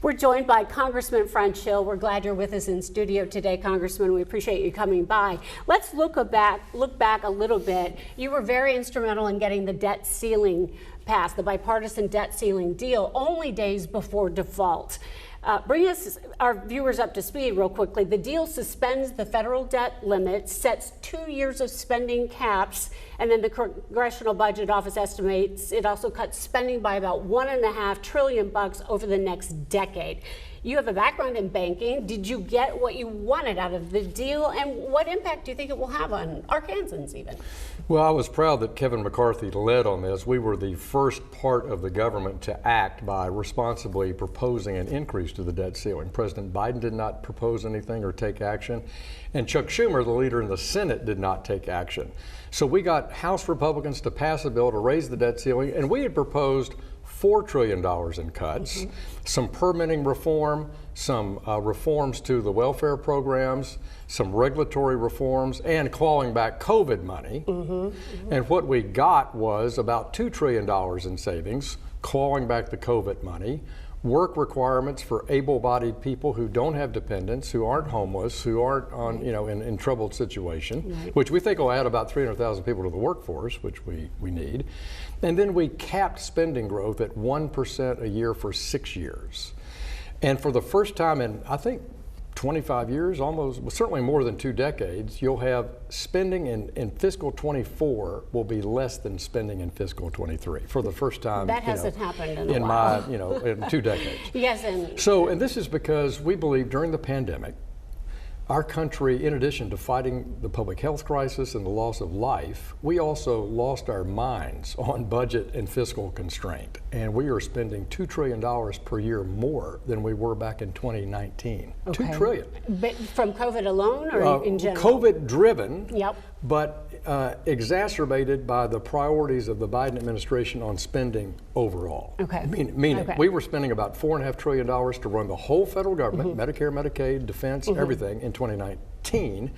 We're joined by Congressman French Hill. We're glad you're with us in studio today, Congressman. We appreciate you coming by. Let's look back a little bit. You were very instrumental in getting the debt ceiling passed, the bipartisan debt ceiling deal, only days before default. Bring our viewers up to speed real quickly. The deal suspends the federal debt limit, sets 2 years of spending caps, and then the Congressional Budget Office estimates it also cuts spending by about $1.5 trillion over the next decade. You have a background in banking. Did you get what you wanted out of the deal, and what impact do you think it will have on Arkansans even? Well, I was proud that Kevin McCarthy led on this. We were the first part of the government to act by responsibly proposing an increase to the debt ceiling. President Biden did not propose anything or take action, and Chuck Schumer, the leader in the Senate, did not take action. So we got House Republicans to pass a bill to raise the debt ceiling, and we had proposed $4 trillion in cuts, some permitting reform, some reforms to the welfare programs, some regulatory reforms, and clawing back COVID money. And what we got was about $2 trillion in savings, clawing back the COVID money, work requirements for able-bodied people who don't have dependents, who aren't homeless, who aren't on, in troubled situation, which we think will add about 300,000 people to the workforce, which we need. And then we capped spending growth at 1% a year for 6 years. And for the first time in, I think, 25 years, almost, certainly more than 2 decades, you'll have spending in fiscal 24 will be less than spending in fiscal 23 for the first time. That hasn't happened in a while. In 2 decades. Yes, and this is because we believe during the pandemic, our country, in addition to fighting the public health crisis and the loss of life, we also lost our minds on budget and fiscal constraint. And we are spending $2 trillion per year more than we were back in 2019. Okay. $2 trillion. But from COVID alone or in general? COVID driven, yep. But exacerbated by the priorities of the Biden administration on spending overall. Okay. Meaning we were spending about $4.5 trillion to run the whole federal government, Medicare, Medicaid, defense, everything in 2019.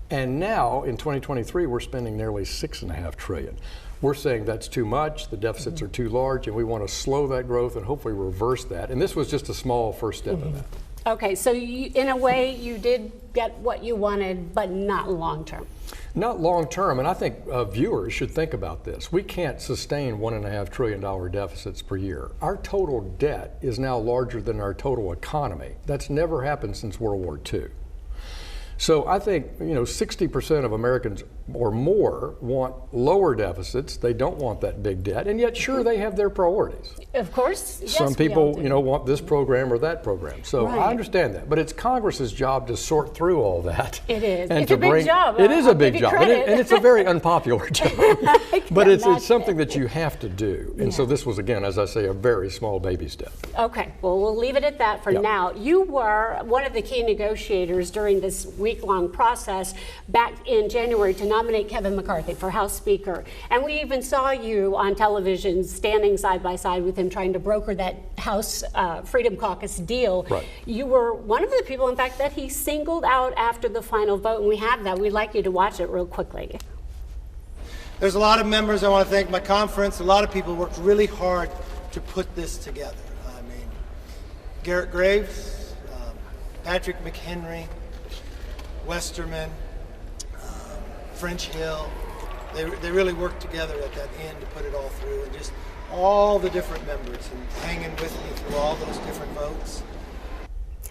And now in 2023, we're spending nearly $6.5 trillion. We're saying that's too much, the deficits are too large, and we want to slow that growth and hopefully reverse that. And this was just a small first step of that. Okay, so in a way, you did get what you wanted, but not long term. Not long term, and I think viewers should think about this. We can't sustain $1.5 trillion deficits per year. Our total debt is now larger than our total economy. That's never happened since World War II. So I think 60% of Americans or more want lower deficits. They don't want that big debt, and yet sure they have their priorities. Of course, yes, some people want this program or that program. So I understand that, but it's Congress's job to sort through all that. It is. And it's a big job. It is a big job, and it's a very unpopular job. But it's something that you have to do. And so this was, again, as I say, a very small baby step. Okay, well, we'll leave it at that for now. You were one of the key negotiators during this week-long process back in January to nominate Kevin McCarthy for House Speaker. And we even saw you on television standing side by side with him trying to broker that House Freedom Caucus deal. Right. You were one of the people, in fact, that he singled out after the final vote, and we have that. We'd like you to watch it real quickly. There's a lot of members. I want to thank my conference. A lot of people worked really hard to put this together. I mean, Garrett Graves, Patrick McHenry, Westerman, French Hill, they really worked together at that end to put it all through, and just all the different members and hanging with me through all those different votes.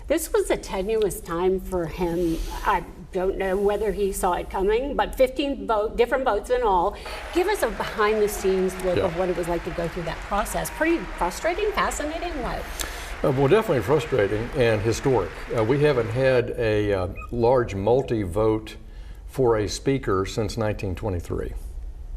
This was a tenuous time for him. I don't know whether he saw it coming, but 15 different votes in all. Give us a behind-the-scenes look of what it was like to go through that process. Pretty frustrating, fascinating, what? Well, definitely frustrating and historic. We haven't had a large multi-vote for a speaker since 1923.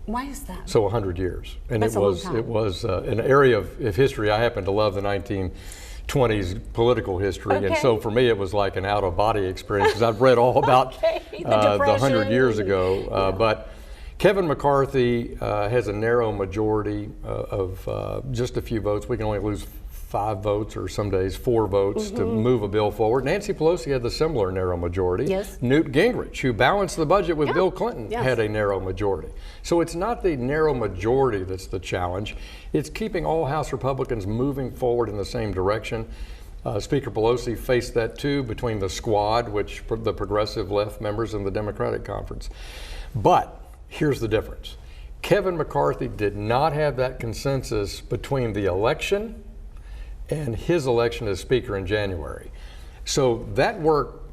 Why is that? So 100 years. And That's it was an area of history. I happen to love the 1920s political history, and so for me it was like an out-of-body experience because I've read all about the 100 years ago. But Kevin McCarthy has a narrow majority of just a few votes. We can only lose 5 votes or some days 4 votes to move a bill forward. Nancy Pelosi had the similar narrow majority. Yes. Newt Gingrich, who balanced the budget with Bill Clinton, had a narrow majority. So it's not the narrow majority that's the challenge. It's keeping all House Republicans moving forward in the same direction. Speaker Pelosi faced that too between the squad, which the progressive left members and the Democratic conference. But here's the difference. Kevin McCarthy did not have that consensus between the election and his election as Speaker in January. So that work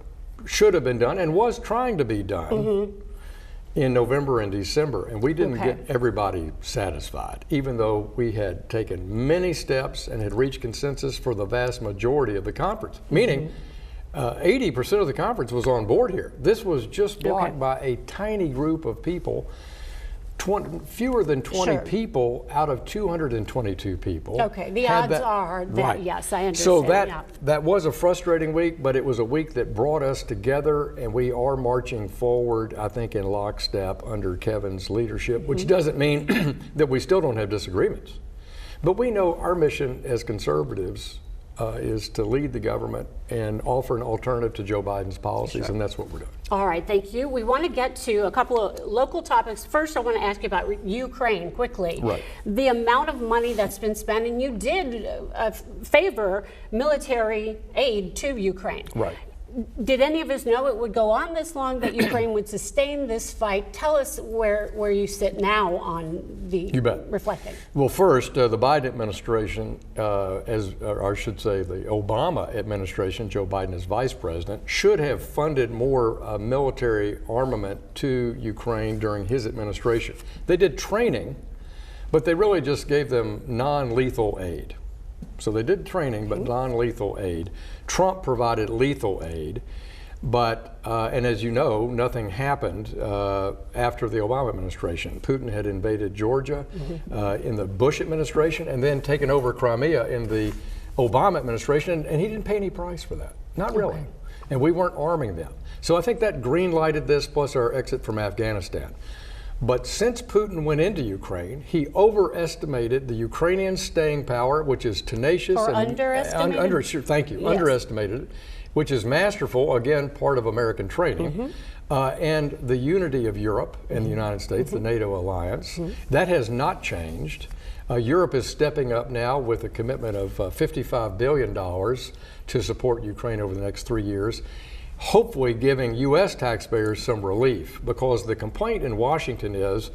should have been done and was trying to be done in November and December, and we didn't get everybody satisfied, even though we had taken many steps and had reached consensus for the vast majority of the conference, meaning 80% of the conference was on board here. This was just blocked by a tiny group of people, fewer than 20 people out of 222 people. Okay, the odds are that, yes, I understand. So that was a frustrating week, but it was a week that brought us together, and we are marching forward, I think, in lockstep under Kevin's leadership, which doesn't mean that we still don't have disagreements. But we know our mission as conservatives is to lead the government and offer an alternative to Joe Biden's policies, and that's what we're doing. All right, thank you. We want to get to a couple of local topics. First, I want to ask you about Ukraine quickly. Right. The amount of money that's been spent, and you did favor military aid to Ukraine. Right. Did any of us know it would go on this long, that Ukraine would sustain this fight? Tell us where you sit now on the reflecting. Well, first, the Biden administration, or I should say the Obama administration, Joe Biden as vice president, should have funded more military armament to Ukraine during his administration. They did training, but they really just gave them non-lethal aid. So they did training, but non-lethal aid. Trump provided lethal aid, but, and as you know, nothing happened after the Obama administration. Putin had invaded Georgia in the Bush administration and then taken over Crimea in the Obama administration, and he didn't pay any price for that. Not really. And we weren't arming them. So I think that green-lighted this, plus our exit from Afghanistan. But since Putin went into Ukraine, he overestimated the Ukrainian staying power, which is tenacious or underestimated. Thank you. Yes. Underestimated it, which is masterful, again, part of American training, and the unity of Europe and the United States, the NATO alliance. That has not changed. Europe is stepping up now with a commitment of $55 billion to support Ukraine over the next 3 years, hopefully giving U.S. taxpayers some relief, because the complaint in Washington is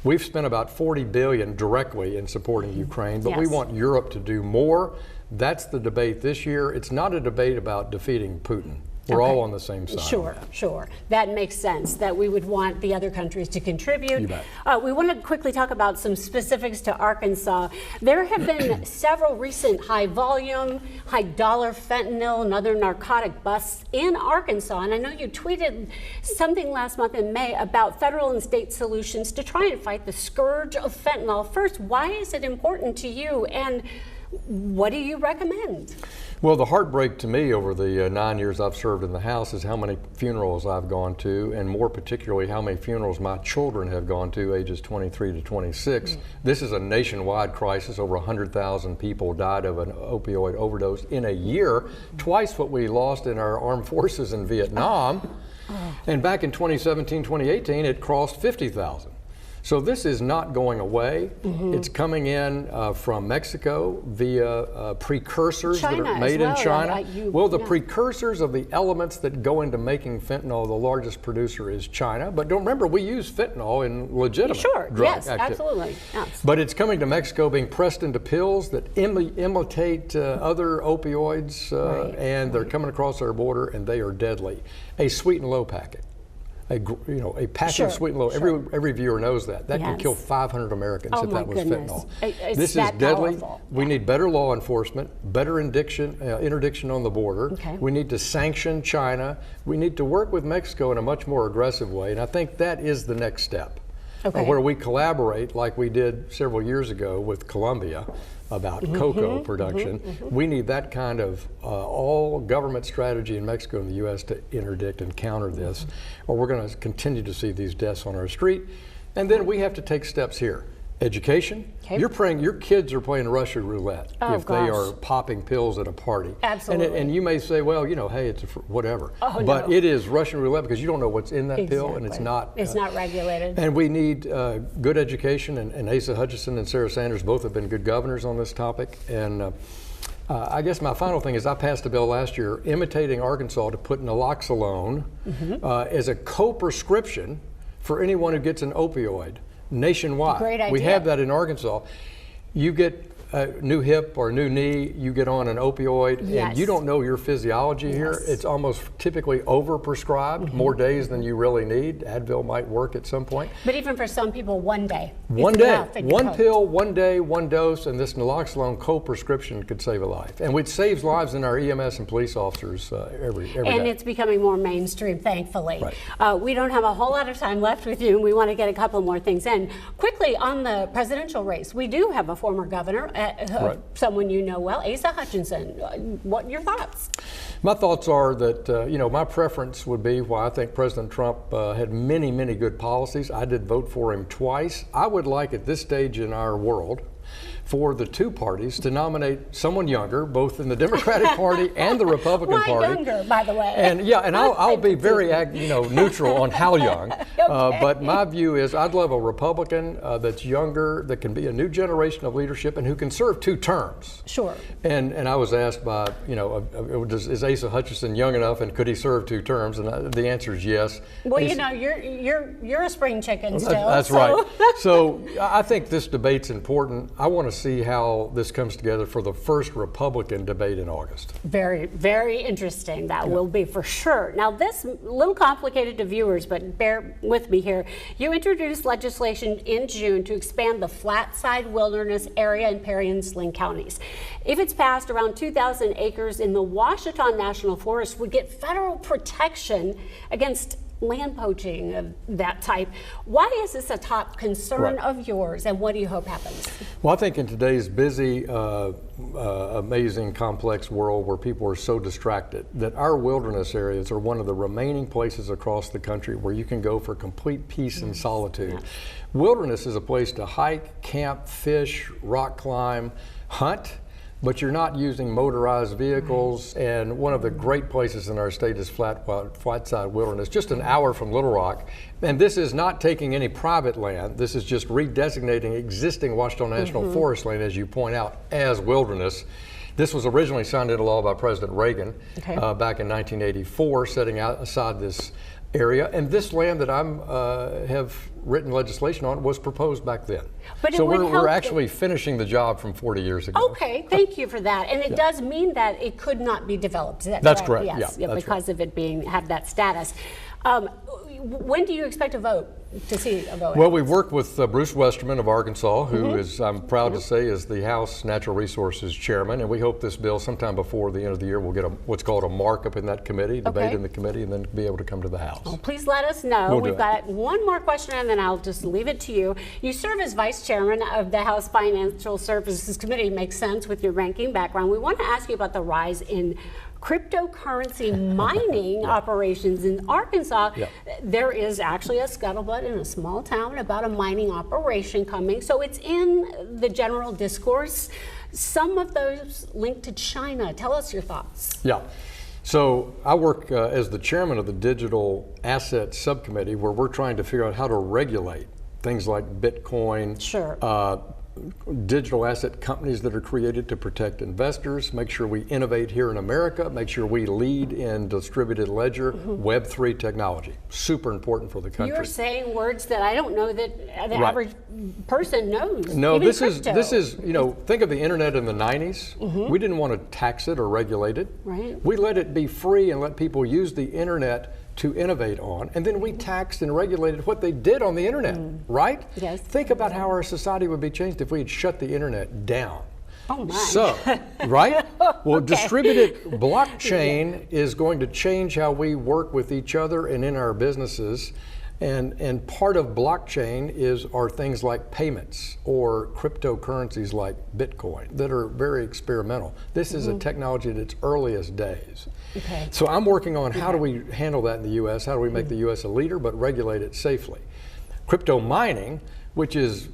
we've spent about $40 billion directly in supporting Ukraine, but we want Europe to do more. That's the debate this year. It's not a debate about defeating Putin. We're all on the same side. Sure. That makes sense, that we would want the other countries to contribute. You bet. We want to quickly talk about some specifics to Arkansas. There have been several recent high-volume, high-dollar fentanyl and other narcotic busts in Arkansas. And I know you tweeted something last month in May about federal and state solutions to try and fight the scourge of fentanyl. First, why is it important to you, and what do you recommend? Well, the heartbreak to me over the 9 years I've served in the House is how many funerals I've gone to, and more particularly how many funerals my children have gone to, ages 23 to 26. This is a nationwide crisis. Over 100,000 people died of an opioid overdose in a year, twice what we lost in our armed forces in Vietnam. And back in 2017, 2018, it crossed 50,000. So this is not going away. It's coming in from Mexico via precursors that are made in China. The precursors of the elements that go into making fentanyl, the largest producer is China. But don't remember, we use fentanyl in legitimate drug activity. Absolutely. Yes. But it's coming to Mexico being pressed into pills that imitate other opioids, and they're coming across our border, and they are deadly. A sweet and low packet. A packet of sweet and low. Every viewer knows that. That can kill 500 Americans if that was fentanyl. This is deadly. Powerful. We need better law enforcement, better interdiction on the border. We need to sanction China. We need to work with Mexico in a much more aggressive way, and I think that is the next step, where we collaborate like we did several years ago with Colombia about cocoa production. We need that kind of all government strategy in Mexico and the U.S. to interdict and counter this, or we're going to continue to see these deaths on our street. And then we have to take steps here. Education. Your kids are playing Russian roulette if they are popping pills at a party. Absolutely. And you may say, well, hey, it's whatever. But it is Russian roulette because you don't know what's in that pill, and it's not. It's not regulated. And we need good education, and Asa Hutchinson and Sarah Sanders both have been good governors on this topic. And I guess my final thing is I passed a bill last year imitating Arkansas to put naloxone as a co-prescription for anyone who gets an opioid nationwide. Great idea. We have that in Arkansas. You get a new hip or new knee, you get on an opioid, and you don't know your physiology here. It's almost typically overprescribed, more days than you really need. Advil might work at some point. But even for some people, one day. One day, one pill, one day, one dose, and this naloxone co-prescription could save a life. And it saves lives in our EMS and police officers every day. And it's becoming more mainstream, thankfully. Right. We don't have a whole lot of time left with you, and we want to get a couple more things in. Quickly, on the presidential race, we do have a former governor, someone you know well, Asa Hutchinson. What are your thoughts? My thoughts are that, my preference would be, while I think President Trump had many, many good policies, I did vote for him twice. I would like at this stage in our world for the two parties to nominate someone younger, both in the Democratic Party and the Republican Why Party. Younger, by the way? And I'll be very neutral on how young. But my view is I'd love a Republican that's younger, that can be a new generation of leadership and who can serve 2 terms. Sure. And I was asked by, is Asa Hutchinson young enough and could he serve 2 terms? And the answer is yes. Well, you're a spring chicken still. That's right. So I think this debate's important. I want to see how this comes together for the first Republican debate in August. Very, very interesting. That will be for sure. Now, this a little complicated to viewers, but bear with me here. You introduced legislation in June to expand the Flatside Wilderness area in Perry and Sling counties. If it's passed, around 2,000 acres in the Washita National Forest would get federal protection against land poaching of that type. Why is this a top concern of yours, and what do you hope happens? Well, I think in today's busy, amazing, complex world where people are so distracted, that our wilderness areas are one of the remaining places across the country where you can go for complete peace and solitude. Wilderness is a place to hike, camp, fish, rock climb, hunt, but you're not using motorized vehicles. And one of the great places in our state is Flatside Wilderness, just an hour from Little Rock. And this is not taking any private land. This is just redesignating existing Washita National Forest land, as you point out, as wilderness. This was originally signed into law by President Reagan back in 1984, setting aside this area, and this land that I'm have written legislation on was proposed back then. But so we're actually finishing the job from 40 years ago. Okay, thank you for that. And it does mean that it could not be developed. Is that That's correct. Yes, that's because of it have that status. When do you expect to see a vote? Well, we've worked with Bruce Westerman of Arkansas, who is, I'm proud to say, is the House Natural Resources Chairman, and we hope this bill sometime before the end of the year will get what's called a markup in that committee, debate in the committee, and then be able to come to the House. Well, please let us know. We've got one more question, and then I'll just leave it to you. You serve as Vice Chairman of the House Financial Services Committee. Makes sense with your ranking background. We want to ask you about the rise in cryptocurrency mining operations in Arkansas. There is actually a scuttlebutt in a small town about a mining operation coming, so it's in the general discourse. Some of those linked to China. Tell us your thoughts. Yeah. So I work as the chairman of the Digital Asset Subcommittee, where we're trying to figure out how to regulate things like Bitcoin, digital asset companies that are created to protect investors, make sure we innovate here in America, make sure we lead in distributed ledger, Web3 technology. Super important for the country. You're saying words that I don't know that the average person knows. No, even this crypto. is, think of the internet in the 90s. We didn't want to tax it or regulate it. We let it be free and let people use the internet to innovate on, and then we taxed and regulated what they did on the internet, right? Yes. Think about how our society would be changed if we had shut the internet down. Oh my. So, right? Well, distributed blockchain is going to change how we work with each other and in our businesses. And part of blockchain are things like payments or cryptocurrencies like Bitcoin that are very experimental. This is a technology at its earliest days. So I'm working on how do we handle that in the U.S., how do we make the U.S. a leader but regulate it safely. Crypto mining, which is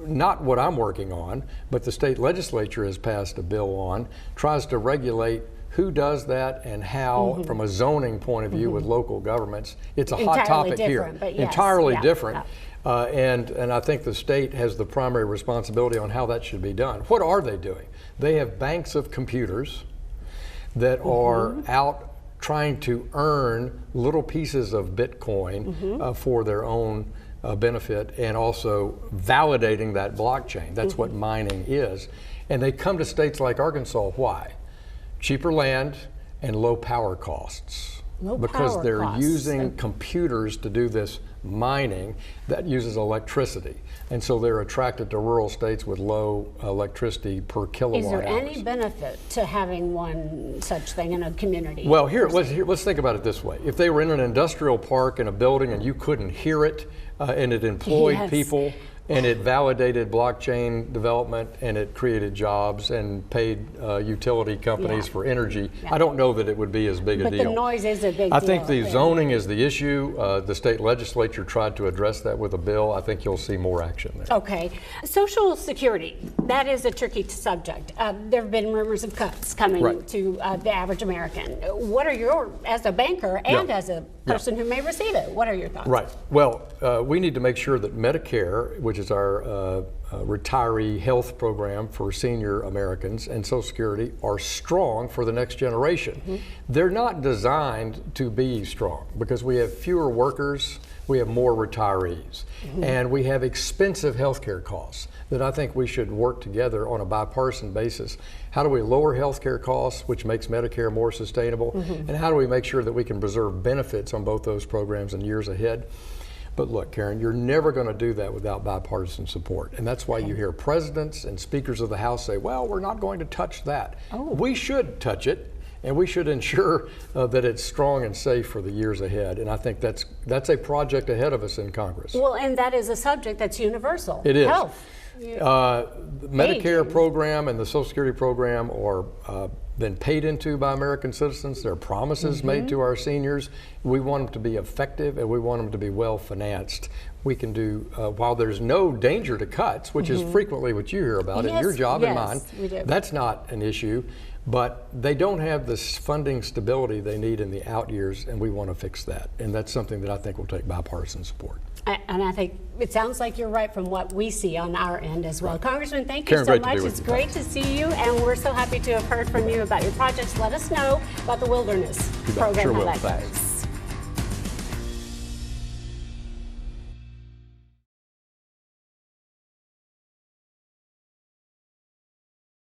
not what I'm working on, but the state legislature has passed a bill on, tries to regulate who does that and how, from a zoning point of view with local governments, it's a hot Entirely topic here. different, but yes, Entirely yeah, different. yeah. And I think the state has the primary responsibility on how that should be done. What are they doing? They have banks of computers that are out trying to earn little pieces of Bitcoin for their own benefit, and also validating that blockchain. That's what mining is. And they come to states like Arkansas. Why? Cheaper land and low power costs. Because they're using computers to do this mining that uses electricity. And so they're attracted to rural states with low electricity per kilowatt Is there hours. any benefit to having one such thing in a community? Well, let's think about it this way. If they were in an industrial park in a building and you couldn't hear it, and it employed people, and it validated blockchain development, and it created jobs and paid utility companies for energy, I don't know that it would be as big a deal. But the noise is a big deal. I think the zoning is the issue. The state legislature tried to address that with a bill. I think you'll see more action there. Okay. Social Security, that is a tricky subject. There have been rumors of cuts coming to the average American. What are your, as a banker and as a person who may receive it, what are your thoughts? Right. Well, we need to make sure that Medicare, which is our retiree health program for senior Americans, and Social Security are strong for the next generation. They're not designed to be strong because we have fewer workers, we have more retirees, and we have expensive health care costs that I think we should work together on a bipartisan basis. How do we lower health care costs, which makes Medicare more sustainable, and how do we make sure that we can preserve benefits on both those programs in years ahead? But look, Karen, you're never going to do that without bipartisan support. And that's why you hear presidents and speakers of the House say, well, we're not going to touch that. We should touch it, and we should ensure that it's strong and safe for the years ahead. And I think that's a project ahead of us in Congress. Well, and that is a subject that's universal. It is. Health. The Medicare program and the Social Security program are been paid into by American citizens. They're promises made to our seniors. We want them to be effective, and we want them to be well financed. We can do, while there's no danger to cuts, which is frequently what you hear about in your job and mine, that's not an issue, but they don't have this funding stability they need in the out years, and we want to fix that. And that's something that I think will take bipartisan support. And I think it sounds like you're right from what we see on our end as well. Congressman, thank Karen, you so much. great to be with It's you. great to see you, and we're so happy to have heard from you about your projects. Let us know about the Wilderness program, Sure how will. that Thanks. goes.